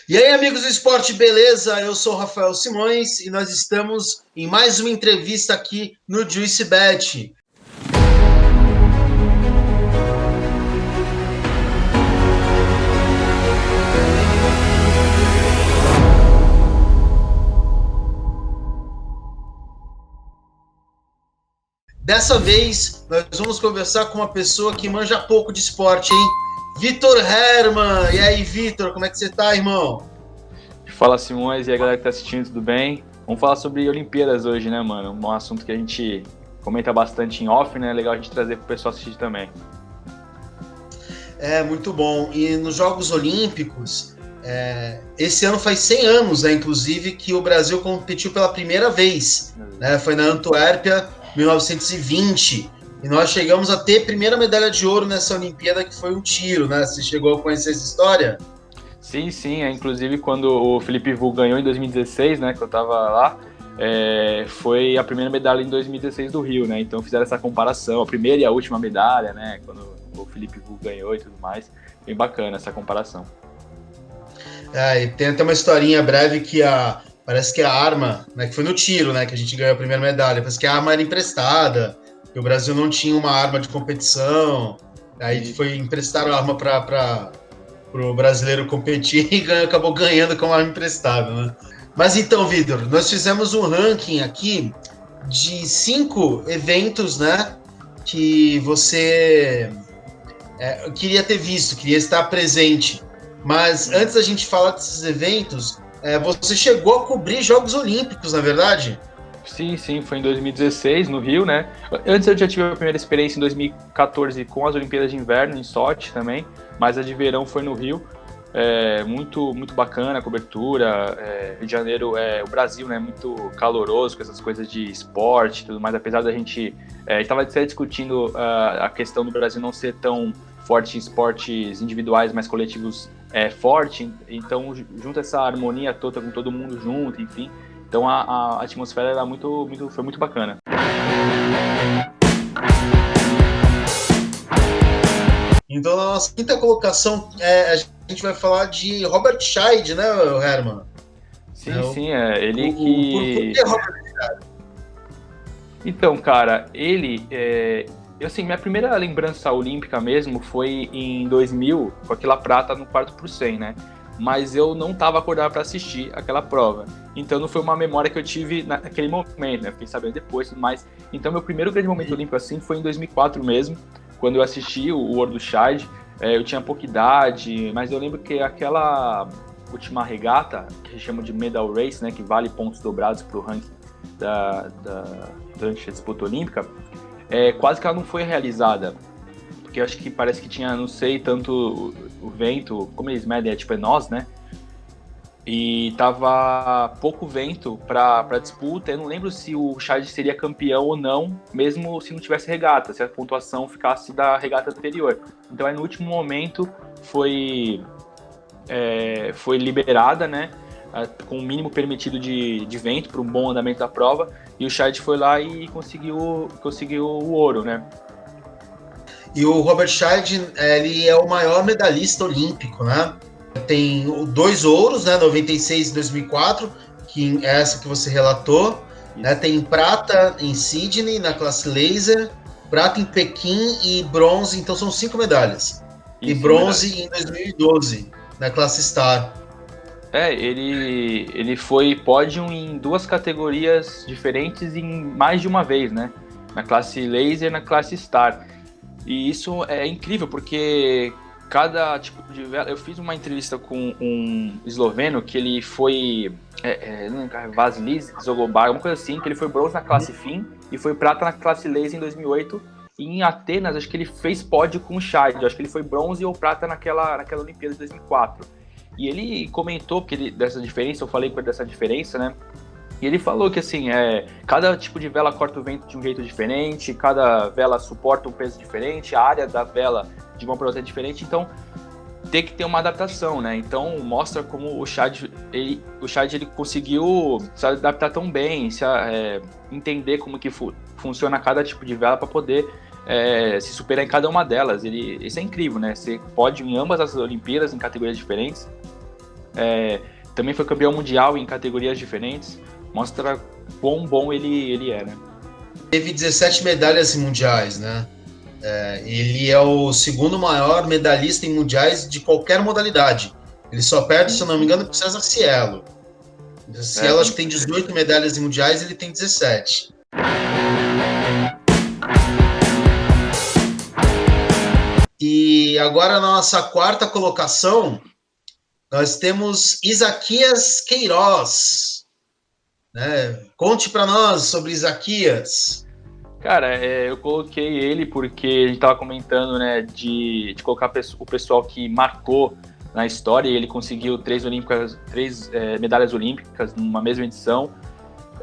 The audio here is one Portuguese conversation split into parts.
E aí, amigos do esporte, beleza? Eu sou o Rafael Simões e nós estamos em mais uma entrevista aqui no Juice Bet. Dessa vez, nós vamos conversar com uma pessoa que manja pouco de esporte, hein? Vitor Herman. E aí, Vitor, como é que você tá, irmão? Fala, Simões, e a galera que tá assistindo, tudo bem? Vamos falar sobre Olimpíadas hoje, né, mano? Um assunto que a gente comenta bastante em off, né? Legal a gente trazer pro pessoal assistir também. É, muito bom. E nos Jogos Olímpicos, esse ano faz 100 anos, né, inclusive, que o Brasil competiu pela primeira vez. Né? Foi na Antuérpia, 1920. E nós chegamos a ter primeira medalha de ouro nessa Olimpíada, que foi um tiro, né? Você chegou a conhecer essa história? Sim. Inclusive, quando o Felipe Vu ganhou em 2016, né? Que eu tava lá, foi a primeira medalha em 2016 do Rio, né? Então fizeram essa comparação, a primeira e a última medalha, né? Quando o Felipe Vu ganhou e tudo mais. Bem bacana essa comparação. E tem até uma historinha breve que parece que a arma, né, que foi no tiro, né, que a gente ganhou a primeira medalha, parece que a arma era emprestada, que o Brasil não tinha uma arma de competição, aí emprestaram a arma para o brasileiro competir e acabou ganhando com uma arma emprestada, né? Mas então, Vitor, nós fizemos um ranking aqui de 5 eventos, né, que você queria ter visto, queria estar presente. Mas antes da gente falar desses eventos, você chegou a cobrir Jogos Olímpicos, na verdade? Sim, foi em 2016, no Rio, né? Antes eu já tive a primeira experiência em 2014 com as Olimpíadas de Inverno, em Sochi também, mas a de verão foi no Rio. Muito bacana a cobertura. Rio de Janeiro, o Brasil, né, muito caloroso com essas coisas de esporte e tudo mais, apesar da gente estava discutindo a questão do Brasil não ser tão forte em esportes individuais, mas coletivos forte, então junta essa harmonia toda com todo mundo junto, enfim, então a atmosfera era foi muito bacana. Então, na nossa quinta colocação, a gente vai falar de Robert Scheid, né, Herman? Sim, ele que... Por que Robert Scheid? Então, cara, ele... minha primeira lembrança olímpica mesmo foi em 2000, com aquela prata no 4x100, né? Mas eu não estava acordado para assistir aquela prova. Então não foi uma memória que eu tive naquele momento, né? Fiquei sabendo depois e tudo mais. Então meu primeiro grande momento olímpico assim foi em 2004 mesmo, quando eu assisti o Ouro do Scheid. Eu tinha pouca idade, mas eu lembro que aquela última regata, que a gente chama de medal race, né? Que vale pontos dobrados para o ranking durante a disputa olímpica, quase que ela não foi realizada, porque eu acho que parece que tinha, não sei, tanto o vento, como eles medem, é nós, né? E tava pouco vento para disputa. Eu não lembro se o Scheid seria campeão ou não, mesmo se não tivesse regata, se a pontuação ficasse da regata anterior. Então aí no último momento foi liberada, né? Com o mínimo permitido de vento para um bom andamento da prova, e o Scheid foi lá e conseguiu o ouro, né? E o Robert Scheid, ele é o maior medalhista olímpico, né? Tem 2 ouros, né? 96 e 2004, que é essa que você relatou. Né? Tem prata em Sydney, na classe laser, prata em Pequim e bronze, então são 5 medalhas. E bronze em 2012, na classe Star. Ele foi pódio em 2 categorias diferentes em mais de uma vez, né? Na classe laser e na classe Star. E isso é incrível, porque cada tipo de vela... Eu fiz uma entrevista com um esloveno que ele foi... Vasilij Zogobar, alguma coisa assim, que ele foi bronze na classe FIM e foi prata na classe laser em 2008. E em Atenas, acho que ele fez pódio com o Scheid. Acho que ele foi bronze ou prata naquela Olimpíada de 2004. E ele comentou dessa diferença, eu falei com ele dessa diferença, né? E ele falou que, assim, cada tipo de vela corta o vento de um jeito diferente, cada vela suporta um peso diferente, a área da vela de uma para outra é diferente, então tem que ter uma adaptação, né? Então mostra como o Scheid ele conseguiu se adaptar tão bem, entender como que funciona cada tipo de vela para poder se superar em cada uma delas. Isso é incrível, né? Você pode em ambas as Olimpíadas, em categorias diferentes. Também foi campeão mundial em categorias diferentes. Mostra quão bom ele é, né? Teve 17 medalhas em mundiais, né? Ele é o segundo maior medalhista em mundiais de qualquer modalidade. Ele só perde, se eu não me engano, para o César Cielo. O Cielo acho que tem 18 medalhas em mundiais, ele tem 17. E agora, na nossa quarta colocação, nós temos Isaquias Queiroz. Né? Conte para nós sobre Isaquias. Cara, eu coloquei ele porque a gente estava comentando, né, de colocar o pessoal que marcou na história, e ele conseguiu 3 medalhas olímpicas numa mesma edição.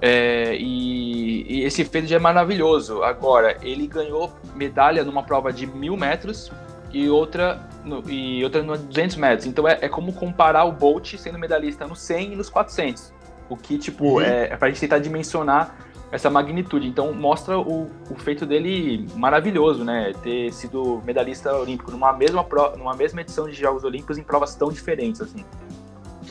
E esse feito já é maravilhoso. Agora, ele ganhou medalha numa prova de 1.000 metros e outra no 200 metros. Então é como comparar o Bolt sendo medalhista no 100 e nos 400. O que, é pra gente tentar dimensionar essa magnitude. Então mostra o feito dele maravilhoso, né? Ter sido medalhista olímpico numa mesma edição de Jogos Olímpicos em provas tão diferentes, assim,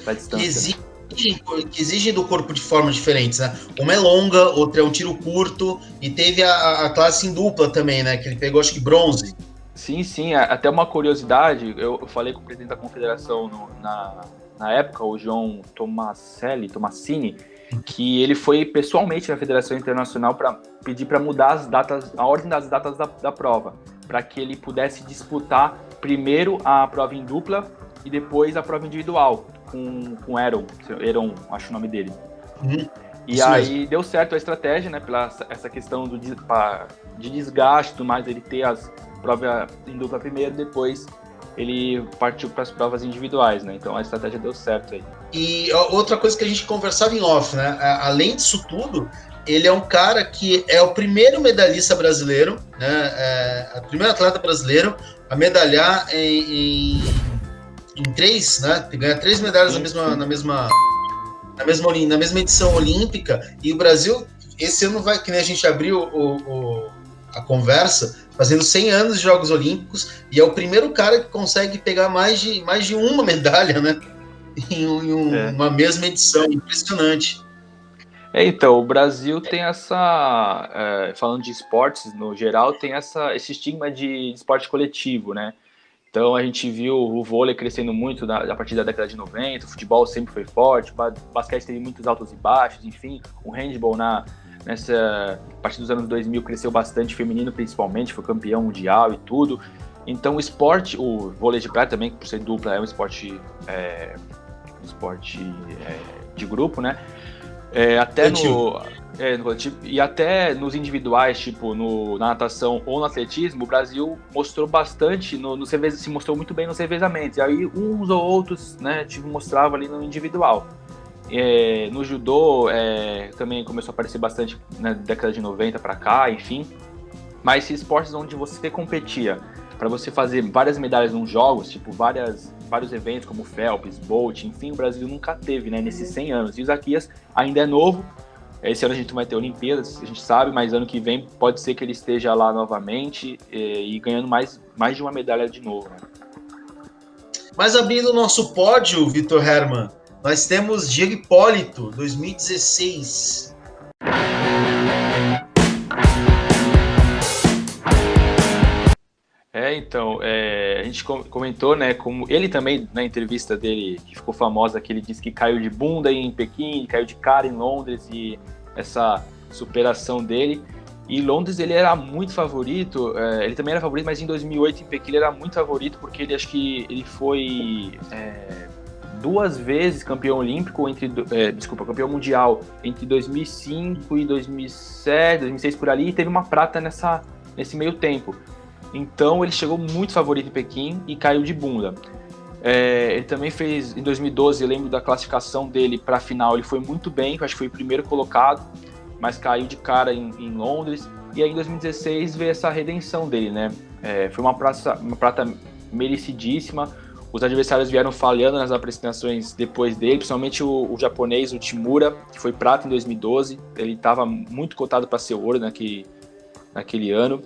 da distância. Que exigem do corpo de formas diferentes, né? Uma é longa, outra é um tiro curto, e teve a classe em dupla também, né? Que ele pegou, acho que bronze. Sim, até uma curiosidade, eu falei com o presidente da confederação na época, o João Tomassini, que ele foi pessoalmente na Federação Internacional para pedir para mudar as datas, a ordem das datas da prova, para que ele pudesse disputar primeiro a prova em dupla e depois a prova individual com Aaron, acho o nome dele. E aí mesmo. Deu certo a estratégia, né, pela essa questão de desgaste e tudo mais, ele ter as provas em dupla primeiro, depois ele partiu para as provas individuais, né? Então a estratégia deu certo aí. E outra coisa que a gente conversava em off, né? Além disso tudo, ele é um cara que é o primeiro medalhista brasileiro, né? O primeiro atleta brasileiro a medalhar em 3, né? Ganhar 3 medalhas na mesma edição olímpica. E o Brasil, esse ano vai, que nem a gente abriu a conversa, fazendo 100 anos de Jogos Olímpicos, e é o primeiro cara que consegue pegar mais de uma medalha, né? Em uma mesma edição, impressionante. Então, o Brasil tem falando de esportes no geral, tem esse estigma de esporte coletivo, né? Então a gente viu o vôlei crescendo muito a partir da década de 90, o futebol sempre foi forte, o basquete teve muitos altos e baixos, enfim, o handball a partir dos anos 2000 cresceu bastante, feminino principalmente, foi campeão mundial e tudo. Então o esporte, o vôlei de praia também, por ser dupla, é um esporte de grupo, né? Até no coletivo, e até nos individuais, tipo na natação ou no atletismo, o Brasil mostrou bastante, se mostrou muito bem nos revezamentos. E aí uns ou outros, né, mostrava ali no individual. No judô também começou a aparecer bastante na década de 90 para cá, enfim. Mas esses esportes onde você competia para você fazer várias medalhas nos jogos, tipo vários eventos como Phelps, Bolt, enfim, o Brasil nunca teve, né, nesses 100 anos. E o Isaquias ainda é novo. Esse ano a gente vai ter Olimpíadas, a gente sabe, mas ano que vem pode ser que ele esteja lá novamente e ganhando mais de uma medalha de novo, né? Mas abrindo o nosso pódio, Vitor Hermann, nós temos Diego Hipólito, 2016. Então, a gente comentou, né, como ele também, na entrevista dele, que ficou famosa, que ele disse que caiu de bunda em Pequim, caiu de cara em Londres, e essa superação dele. E Londres ele era muito favorito, ele também era favorito, mas em 2008 em Pequim ele era muito favorito, porque acho que ele foi 2 vezes campeão olímpico, campeão mundial entre 2005 e 2007, 2006 por ali, e teve uma prata nesse meio tempo. Então ele chegou muito favorito em Pequim e caiu de bunda. Ele também fez, em 2012, eu lembro da classificação dele para a final, ele foi muito bem, acho que foi o primeiro colocado, mas caiu de cara em Londres. E aí em 2016 veio essa redenção dele, né? Foi uma prata merecidíssima. Os adversários vieram falhando nas apresentações depois dele, principalmente o japonês, o Timura, que foi prata em 2012. Ele estava muito cotado para ser ouro naquele ano.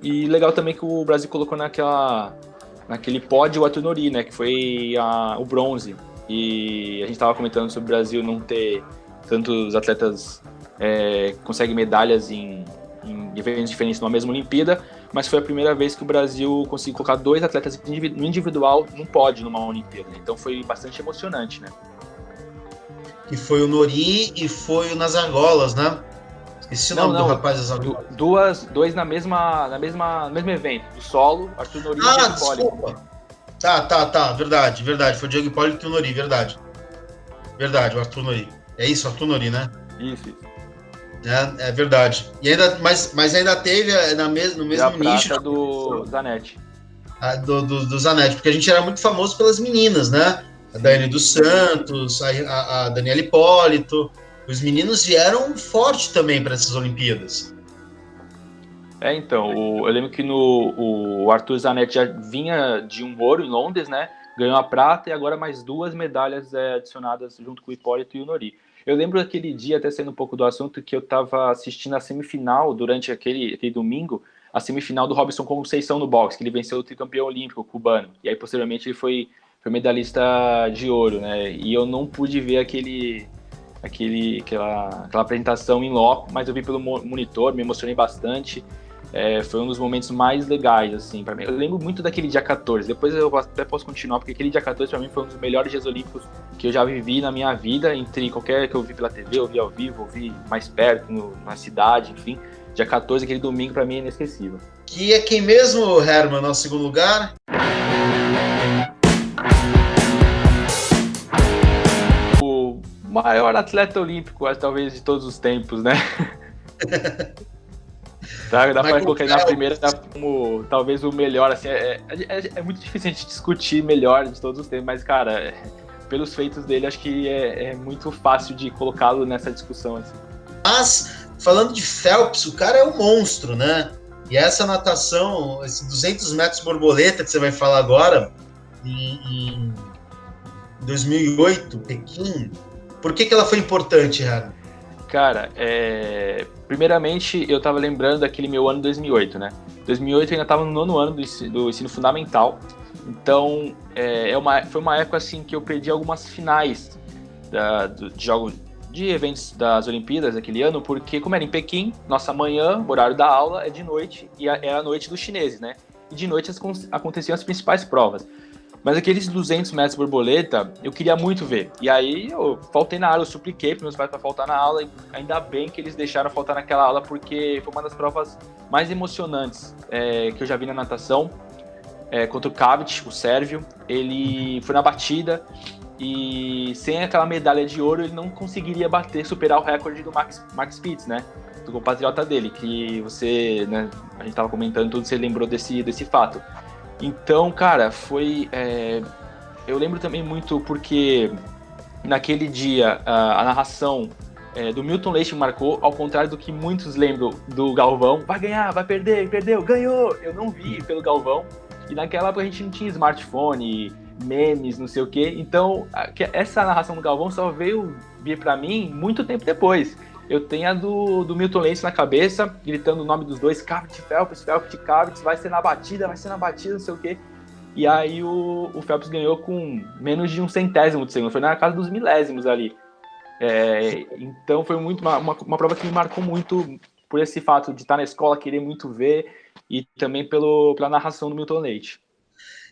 E legal também que o Brasil colocou naquele pódio o Atunori, né, que foi o bronze. e a gente estava comentando sobre o Brasil não ter tantos atletas que conseguem medalhas em eventos diferentes numa mesma Olimpíada, mas foi a primeira vez que o Brasil conseguiu colocar 2 atletas no individual num pódio numa Olimpíada. Então foi bastante emocionante, né? Que foi o Nori e foi o nas argolas, né? Esqueci o nome do rapaz das argolas. Dois no mesmo evento, do solo, Arthur Nori e Diego Poli. Desculpa. Tá, verdade. Foi o Diego Hipólito e o Nori, verdade, o Arthur Nori. É isso, Arthur Nori, né? Isso. É verdade. E ainda, mas ainda teve no mesmo nicho do Zanetti. Do Zanetti, porque a gente era muito famoso pelas meninas, né? A Daiane dos Santos, a Daniela Hipólito. Os meninos vieram forte também para essas Olimpíadas. Então, eu lembro que o Arthur Zanetti já vinha de um ouro em Londres, né? Ganhou a prata e agora mais 2 medalhas adicionadas junto com o Hipólito e o Nori. Eu lembro daquele dia, até saindo um pouco do assunto, que eu estava assistindo a semifinal, durante aquele domingo, a semifinal do Robson Conceição no boxe, que ele venceu o tricampeão olímpico cubano. E aí, posteriormente, ele foi medalhista de ouro, né? E eu não pude ver aquela apresentação em loco, mas eu vi pelo monitor, me emocionei bastante. Foi um dos momentos mais legais, assim, para mim. Eu lembro muito daquele dia 14, depois eu até posso continuar, porque aquele dia 14 para mim foi um dos melhores dias olímpicos que eu já vivi na minha vida, entre qualquer que eu vi pela TV, eu vi ao vivo, eu vi mais perto, na cidade, enfim. Dia 14, aquele domingo, para mim é inesquecível. Que é quem mesmo, Herman, nosso segundo lugar? O maior atleta olímpico, talvez, de todos os tempos, né? Dá pra colocar na primeira como talvez o melhor, assim, é muito difícil a gente discutir melhor de todos os tempos, mas, cara, pelos feitos dele, acho que é muito fácil de colocá-lo nessa discussão, assim. Mas, falando de Phelps, o cara é um monstro, né? E essa natação, esse 200 metros borboleta que você vai falar agora, em 2008, Pequim, por que ela foi importante, Herman? Cara, primeiramente eu tava lembrando daquele meu ano 2008, né? 2008 eu ainda tava no 9º ano do ensino fundamental, então foi uma época assim que eu perdi algumas finais de eventos das Olimpíadas daquele ano, porque como era em Pequim, nossa manhã, o horário da aula é de noite, e é a noite dos chineses, né? E de noite aconteciam as principais provas. Mas aqueles 200 metros borboleta, eu queria muito ver. E aí eu faltei na aula, eu supliquei para meus pais para faltar na aula. E ainda bem que eles deixaram faltar naquela aula, porque foi uma das provas mais emocionantes que eu já vi na natação. Contra o Kavic, o sérvio. Ele foi na batida e sem aquela medalha de ouro ele não conseguiria superar o recorde do Max Pitts, né? Do compatriota dele, que você, né, a gente estava comentando tudo, você lembrou desse fato. Então, cara, eu lembro também muito porque naquele dia a narração do Milton Leite me marcou, ao contrário do que muitos lembram do Galvão. Vai ganhar, vai perder, perdeu, ganhou! Eu não vi pelo Galvão. E naquela época a gente não tinha smartphone, memes, não sei o quê. Então, essa narração do Galvão só veio vir pra mim muito tempo depois. Eu tenho a do Milton Leite na cabeça, gritando o nome dos dois, Kavic, Phelps, vai ser na batida, não sei o quê. E aí o Phelps ganhou com menos de 1/100º de segundo, foi na casa dos milésimos ali. Então foi muito uma prova que me marcou muito por esse fato de estar na escola, querer muito ver, e também pela narração do Milton Leite.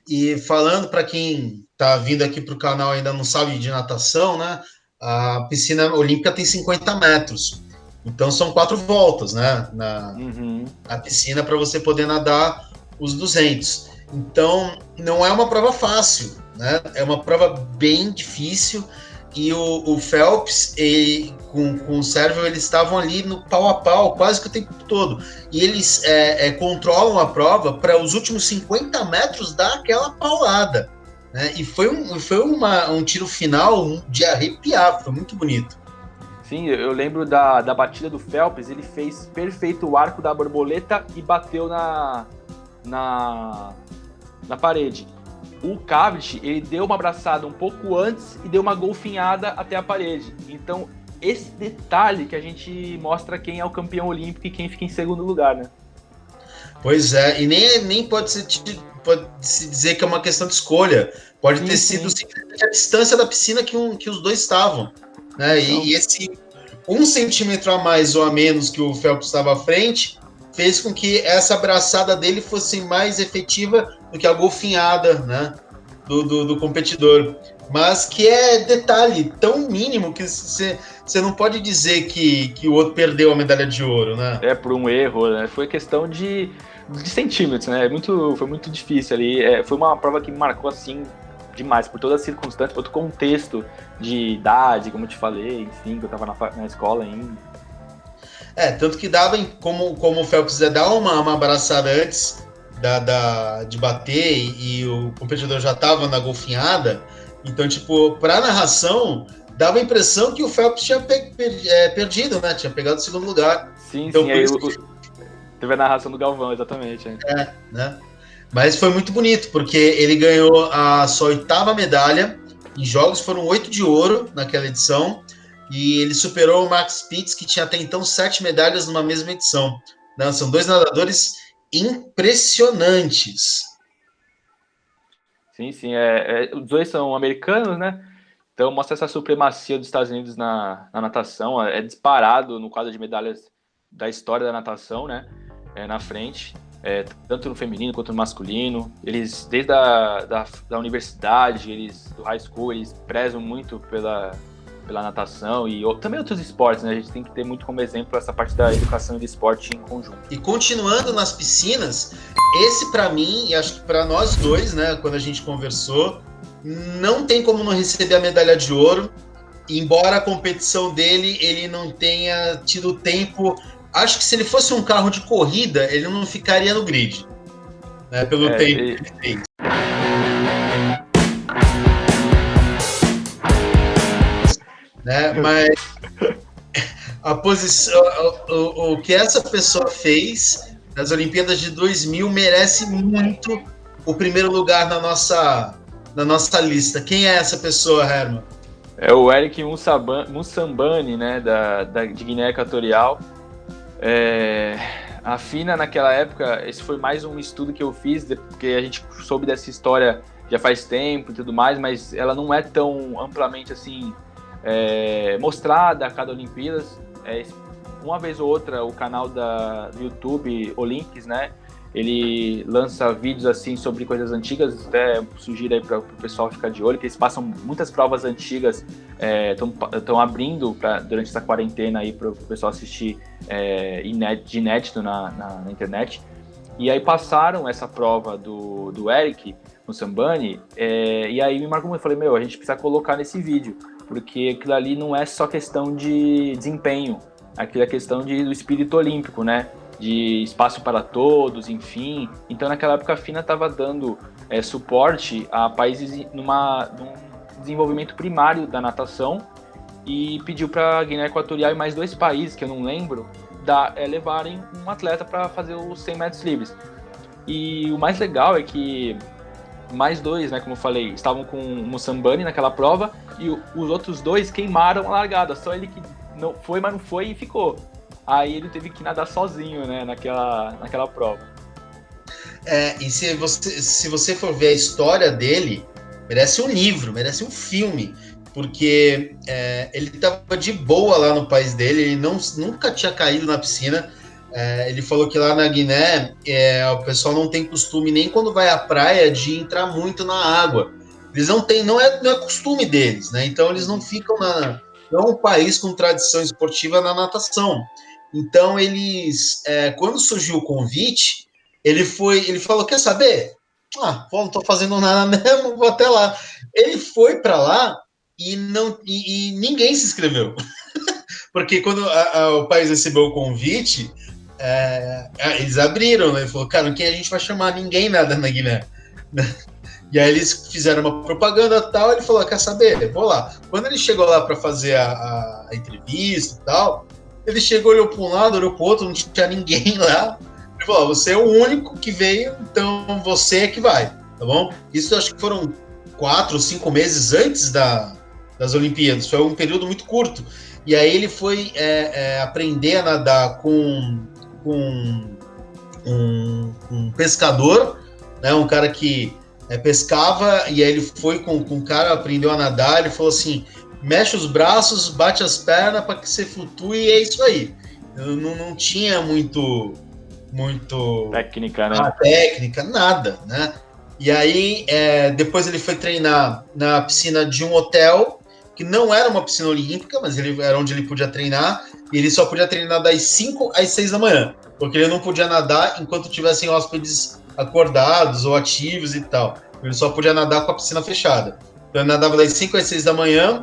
E falando para quem está vindo aqui para o canal e ainda não sabe de natação, né? A piscina olímpica tem 50 metros. Então são 4 voltas, né? Na piscina para você poder nadar os 200. Então não é uma prova fácil, né? É uma prova bem difícil. E o Phelps com o sérvio, eles estavam ali no pau a pau quase que o tempo todo. E eles controlam a prova para os últimos 50 metros dar aquela paulada. Né? E foi um tiro final de arrepiar, foi muito bonito. Sim, eu lembro da batida do Phelps, ele fez perfeito o arco da borboleta e bateu na parede. O Kavic, ele deu uma abraçada um pouco antes e deu uma golfinhada até a parede. Então, esse detalhe que a gente mostra quem é o campeão olímpico e quem fica em segundo lugar, né? Pois é, e nem pode se dizer que é uma questão de escolha. Pode ter sido simplesmente a distância da piscina que os dois estavam. Né? Então, E esse 1 centímetro a mais ou a menos que o Phelps estava à frente fez com que essa abraçada dele fosse mais efetiva do que a golfinhada, né, do competidor. Mas que é detalhe tão mínimo que você não pode dizer que o outro perdeu a medalha de ouro, né? por um erro, né? Foi questão de centímetros, né? Foi muito difícil ali. Foi uma prova que me marcou assim demais, por todas as circunstâncias, por todo o contexto de idade, como eu te falei, enfim, que eu tava na escola ainda. Tanto que dava, como o Phelps dar uma abraçada antes de bater e o competidor já estava na golfinhada, então, tipo, pra narração, dava a impressão que o Phelps tinha perdido, né? Tinha pegado o segundo lugar. Sim, então, sim, aí teve a narração do Galvão, exatamente. Né? Mas foi muito bonito, porque ele ganhou a sua 8ª medalha em jogos, foram 8 de ouro naquela edição, e ele superou o Max Pitts, que tinha até então 7 medalhas numa mesma edição. Né? São 2 nadadores impressionantes. Sim, sim. Os dois são americanos, né? Então mostra essa supremacia dos Estados Unidos na natação. É disparado no quadro de medalhas da história da natação, né? Na frente. Tanto no feminino quanto no masculino. Eles, desde da universidade, do high school, eles prezam muito pela natação e também outros esportes, né? A gente tem que ter muito como exemplo essa parte da educação e do esporte em conjunto. E continuando nas piscinas, esse para mim, e acho que para nós dois, né, quando a gente conversou, não tem como não receber a medalha de ouro, embora a competição dele, ele não tenha tido tempo. Acho que se ele fosse um carro de corrida, ele não ficaria no grid, né, pelo tempo que ele fez. Né? Mas a posição, o que essa pessoa fez nas Olimpíadas de 2000 merece muito o primeiro lugar na nossa lista. Quem é essa pessoa, Herman? É o Eric Moussambani, né, de Guiné Equatorial. A FINA, naquela época, esse foi mais um estudo que eu fiz, porque a gente soube dessa história já faz tempo e tudo mais, mas ela não é tão amplamente assim mostrada a cada Olimpíadas. Uma vez ou outra, o canal do YouTube Olympics, né, ele lança vídeos assim sobre coisas antigas. Até sugiro aí para o pessoal ficar de olho, que eles passam muitas provas antigas, estão abrindo durante essa quarentena aí para o pessoal assistir de inédito na internet. E aí passaram essa prova do Eric Moussambani, e aí me marcou muito. Eu falei, a gente precisa colocar nesse vídeo, porque aquilo ali não é só questão de desempenho, aquilo é questão do espírito olímpico, né? De espaço para todos, enfim. Então, naquela época, a FINA estava dando suporte a países num desenvolvimento primário da natação e pediu para a Guiné Equatorial e mais 2 países, que eu não lembro, levarem um atleta para fazer os 100 metros livres. E o mais legal é que mais 2, né, como eu falei, estavam com o Moussambani naquela prova e os outros 2 queimaram a largada. Só ele que não foi, mas não foi e ficou. Aí ele teve que nadar sozinho, né, naquela prova. E se você for ver a história dele, merece um livro, merece um filme, porque ele estava de boa lá no país dele, ele nunca tinha caído na piscina. Ele falou que lá na Guiné o pessoal não tem costume, nem quando vai à praia, de entrar muito na água. Eles não é costume deles, né? Então eles não ficam não é um país com tradição esportiva na natação. Então quando surgiu o convite, ele falou, quer saber? Não tô fazendo nada mesmo, vou até lá. Ele foi para lá e ninguém se inscreveu. Porque quando o país recebeu o convite, eles abriram, né? Ele falou, cara, quem a gente vai chamar? Ninguém nada na Guiné. E aí eles fizeram uma propaganda e tal, ele falou, quer saber? Vou lá. Quando ele chegou lá para fazer a entrevista e tal, ele chegou, olhou para um lado, olhou para o outro, não tinha ninguém lá. Ele falou, você é o único que veio, então você é que vai, tá bom? Isso eu acho que foram 4 ou 5 meses antes das Olimpíadas, foi um período muito curto. E aí ele foi aprender a nadar com um pescador, né, um cara que pescava, e aí ele foi com o cara, aprendeu a nadar, ele falou assim, mexe os braços, bate as pernas para que você flutue, e é isso aí. Eu não tinha muito técnica, né? Técnica, nada, né? E aí, depois ele foi treinar na piscina de um hotel, que não era uma piscina olímpica, mas era onde ele podia treinar, e ele só podia treinar das 5 às 6 da manhã, porque ele não podia nadar enquanto tivessem hóspedes acordados ou ativos e tal. Ele só podia nadar com a piscina fechada. Então ele nadava das 5 às 6 da manhã,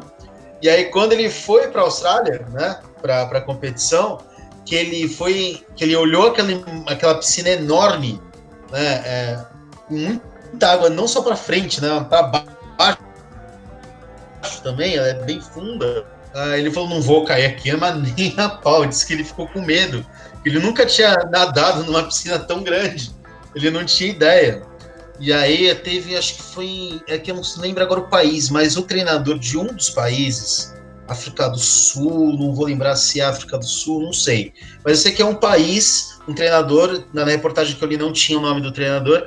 e aí quando ele foi para a Austrália, né, para a competição, que ele olhou aquela piscina enorme, né, com muita água, não só para frente, né, para baixo também, ela é bem funda. Ele falou, não vou cair aqui, mas nem a pau. Disse que ele ficou com medo. Ele nunca tinha nadado numa piscina tão grande. Ele não tinha ideia. E aí teve, acho que foi, que eu não lembro agora o país, mas o treinador de um dos países, África do Sul, não vou lembrar se é África do Sul, não sei. Mas eu sei que é um país, um treinador, na reportagem que eu li não tinha o nome do treinador,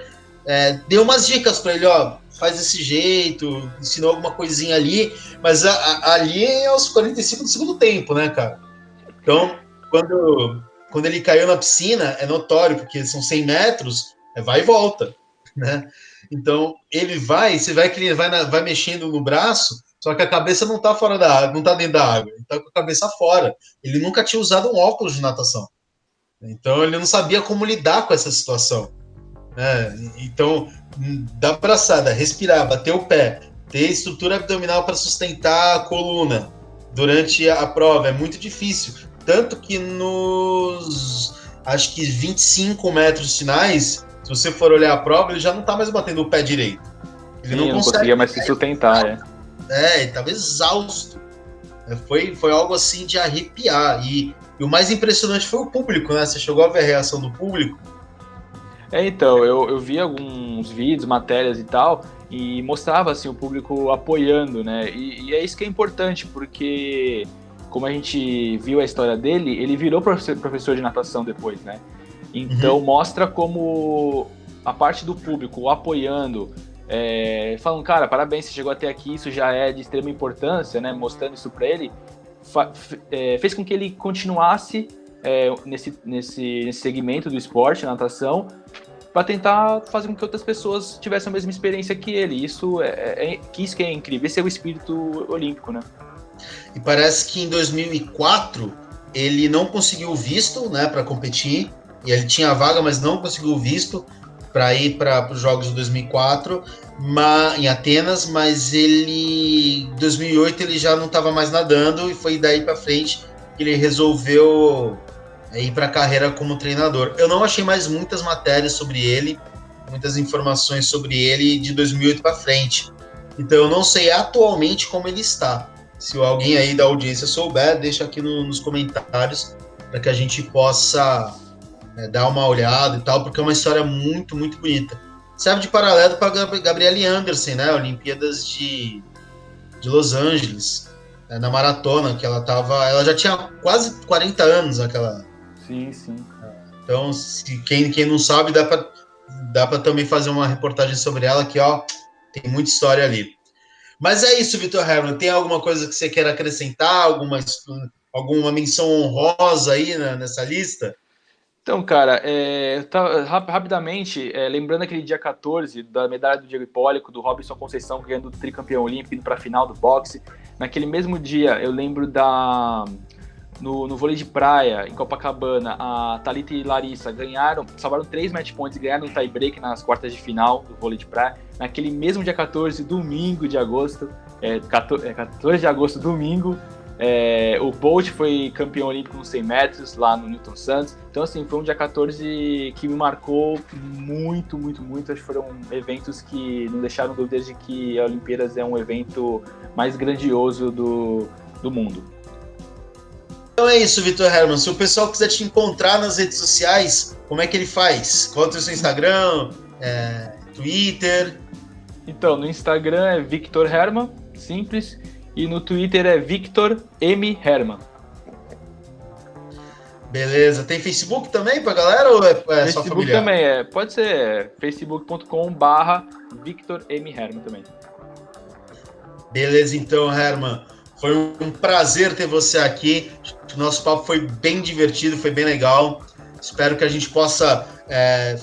deu umas dicas para ele, ó, faz desse jeito, ensinou alguma coisinha ali, mas ali é aos 45 do segundo tempo, né, cara? Então, quando ele caiu na piscina, é notório, porque são 100 metros, vai e volta, né? Então, você vai que ele vai mexendo no braço, só que a cabeça não tá fora da água, não tá dentro da água, ele tá com a cabeça fora. Ele nunca tinha usado um óculos de natação. Então, ele não sabia como lidar com essa situação. Então, dar braçada, respirar, bater o pé, ter estrutura abdominal para sustentar a coluna durante a prova é muito difícil. Tanto que acho que 25 metros finais, se você for olhar a prova, ele já não está mais batendo o pé direito. Ele não conseguia mais se sustentar. Ele estava exausto. Foi algo assim de arrepiar. E o mais impressionante foi o público, né? Você chegou a ver a reação do público? Então, eu vi alguns vídeos, matérias e tal, e mostrava assim, o público apoiando, né? E é isso que é importante, porque como a gente viu a história dele, ele virou professor de natação depois, né? Então mostra como a parte do público apoiando, falando, cara, parabéns, você chegou até aqui, isso já é de extrema importância, né? Mostrando isso para ele, fez com que ele continuasse nesse segmento do esporte, natação, para tentar fazer com que outras pessoas tivessem a mesma experiência que ele. Isso que é incrível. Esse é o espírito olímpico, né? E parece que em 2004 ele não conseguiu visto, né, para competir. E ele tinha a vaga, mas não conseguiu visto para ir para os Jogos de 2004 em Atenas. Mas em 2008 ele já não estava mais nadando e foi daí para frente que ele resolveu ir para a carreira como treinador. Eu não achei mais muitas matérias sobre ele, muitas informações sobre ele de 2008 para frente. Então eu não sei atualmente como ele está. Se alguém aí da audiência souber, deixa aqui nos comentários para que a gente possa dar uma olhada e tal, porque é uma história muito, muito bonita. Serve de paralelo para Gabrielle Anderson, né? Olimpíadas de Los Angeles, na maratona, que ela já tinha quase 40 anos naquela. Sim. Então, quem não sabe, dá para também fazer uma reportagem sobre ela, que tem muita história ali. Mas é isso, Vitor Herman. Tem alguma coisa que você queira acrescentar? Alguma menção honrosa aí nessa lista? Então, cara, rapidamente, lembrando aquele dia 14, da medalha do Diego Hipólito, do Robson Conceição ganhando o tricampeão olímpico, indo para a final do boxe. Naquele mesmo dia, eu lembro no vôlei de praia, em Copacabana, a Thalita e Larissa salvaram 3 match points e ganharam um tie-break nas quartas de final do vôlei de praia. Naquele mesmo dia 14, domingo de agosto, 14 de agosto, domingo, o Bolt foi campeão olímpico nos 100 metros, lá no Newton Santos. Então, assim, foi um dia 14 que me marcou muito, muito, muito. Acho que foram eventos que não deixaram dúvidas de que a Olimpíadas é um evento mais grandioso do mundo. Então é isso, Vitor Herman. Se o pessoal quiser te encontrar nas redes sociais, como é que ele faz? Qual é o seu Instagram, Twitter? Então, no Instagram é Victor Herman, simples, e no Twitter é Victor M. Herman. Beleza. Tem Facebook também pra galera ou é só Facebook familiar? também, pode ser facebook.com/Victor M. Herman também. Beleza, então, Herman. Foi um prazer ter você aqui. O nosso papo foi bem divertido, foi bem legal. Espero que a gente possa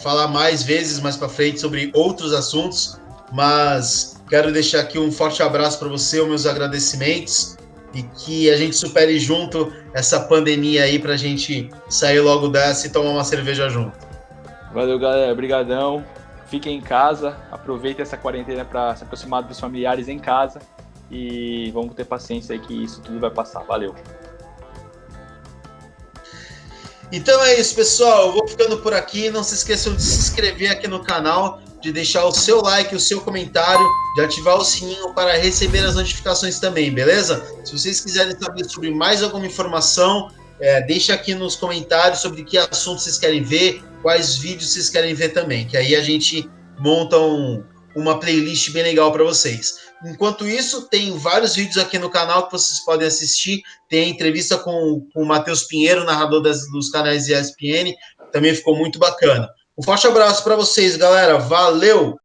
falar mais vezes mais para frente sobre outros assuntos. Mas quero deixar aqui um forte abraço para você, os meus agradecimentos e que a gente supere junto essa pandemia aí para a gente sair logo dessa e tomar uma cerveja junto. Valeu, galera. Obrigadão. Fiquem em casa. Aproveitem essa quarentena para se aproximar dos familiares em casa. E vamos ter paciência aí que isso tudo vai passar. Valeu. Então é isso, pessoal. Eu vou ficando por aqui. Não se esqueçam de se inscrever aqui no canal, de deixar o seu like, o seu comentário, de ativar o sininho para receber as notificações também, beleza? Se vocês quiserem saber sobre mais alguma informação, deixa aqui nos comentários sobre que assunto vocês querem ver, quais vídeos vocês querem ver também, que aí a gente monta uma playlist bem legal para vocês. Enquanto isso, tem vários vídeos aqui no canal que vocês podem assistir. Tem a entrevista com o Matheus Pinheiro, narrador dos canais ESPN, também ficou muito bacana. Um forte abraço para vocês, galera. Valeu!